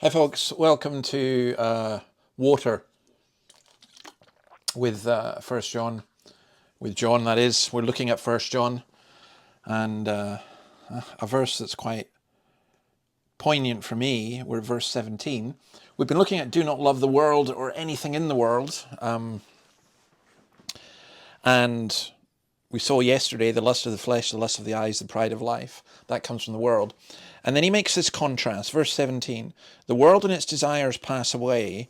Hi folks, welcome to Water with First John, with John that is. We're looking at First John and a verse that's quite poignant for me. We're at verse 17. We've been looking at do not love the world or anything in the world, and we saw yesterday the lust of the flesh, the lust of the eyes, the pride of life. That comes from the world. And then he makes this contrast. Verse 17, the world and its desires pass away,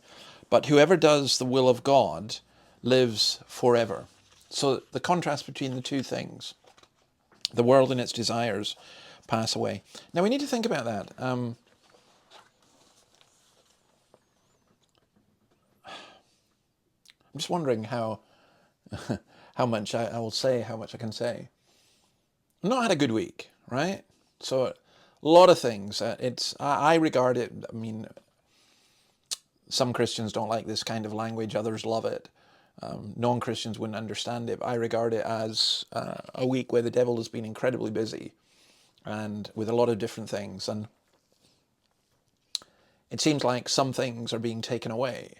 but whoever does the will of God lives forever. So the contrast between the two things, the world and its desires pass away. Now we need to think about that. I'm just wondering how much I will say, how much I can say. I've not had a good week, right? So a lot of things. I regard it, I mean, some Christians don't like this kind of language, others love it. Non-Christians wouldn't understand it. But I regard it as a week where the devil has been incredibly busy and with a lot of different things. And it seems like some things are being taken away.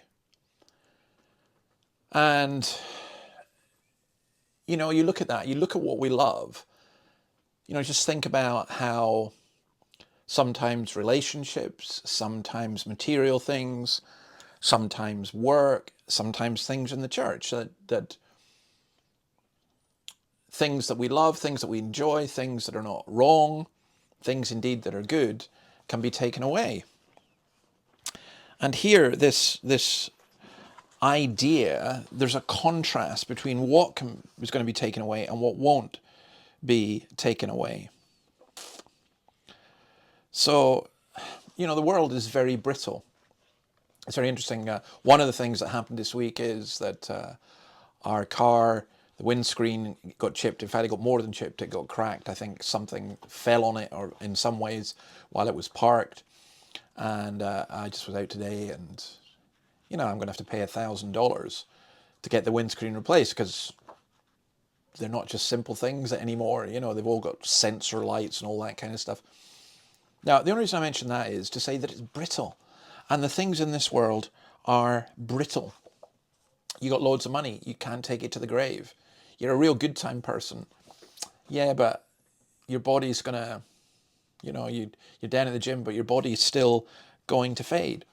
And, you know, you look at that, you look at what we love, you know, just think about how sometimes relationships, sometimes material things, sometimes work, sometimes things in the church, that things that we love, things that we enjoy, things that are not wrong, things indeed that are good, can be taken away. And here, this idea, there's a contrast between what is going to be taken away and what won't be taken away. So, you know, the world is very brittle. It's very interesting. One of the things that happened this week is that our car, the windscreen got chipped. In fact, it got more than chipped. It got cracked. I think something fell on it, or in some ways, while it was parked. And I just was out today, and you know, I'm going to have to pay $1,000 to get the windscreen replaced, because they're not just simple things anymore. You know, they've all got sensor lights and all that kind of stuff. Now, the only reason I mention that is to say that it's brittle. And the things in this world are brittle. You got loads of money, you can't take it to the grave. You're a real good time person. Yeah, but your body's gonna, you know, you're down at the gym, but your body's still going to fade.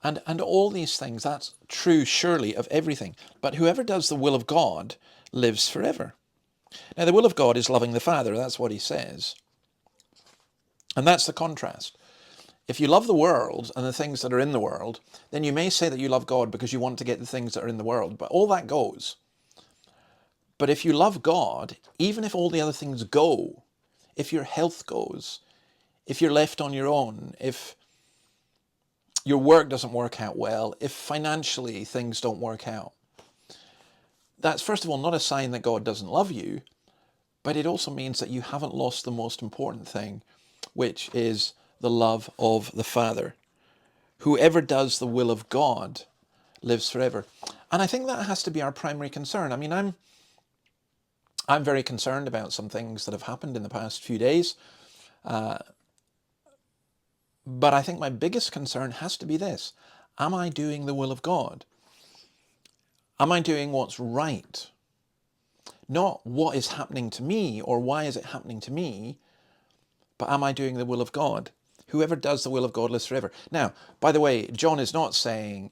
And all these things, that's true surely of everything. But whoever does the will of God lives forever. Now, the will of God is loving the Father. That's what he says. And that's the contrast. If you love the world and the things that are in the world, then you may say that you love God because you want to get the things that are in the world, but all that goes. But if you love God, even if all the other things go, if your health goes, if you're left on your own, if your work doesn't work out well, if financially things don't work out, that's first of all not a sign that God doesn't love you, but it also means that you haven't lost the most important thing, which is the love of the Father. Whoever does the will of God lives forever. And I think that has to be our primary concern. I mean, I'm very concerned about some things that have happened in the past few days. But I think my biggest concern has to be this. Am I doing the will of God? Am I doing what's right? Not what is happening to me or why is it happening to me, but am I doing the will of God? Whoever does the will of God lives forever. Now, by the way, John is not saying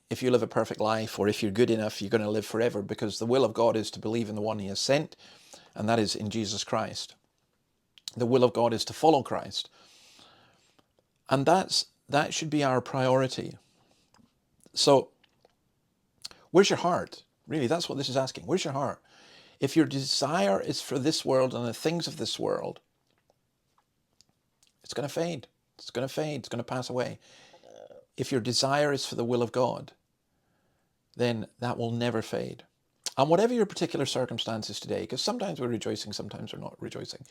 if you live a perfect life or if you're good enough, you're going to live forever, because the will of God is to believe in the one he has sent, and that is in Jesus Christ. The will of God is to follow Christ. And that should be our priority. So, where's your heart? Really, that's what this is asking. Where's your heart? If your desire is for this world and the things of this world, it's going to fade. It's going to fade. It's going to pass away. If your desire is for the will of God, then that will never fade. And whatever your particular circumstances today, because sometimes we're rejoicing, sometimes we're not rejoicing,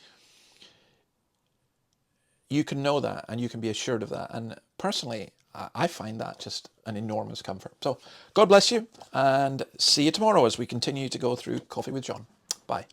you can know that and you can be assured of that. And personally, I find that just an enormous comfort. So God bless you, and see you tomorrow as we continue to go through Coffee with John. Bye.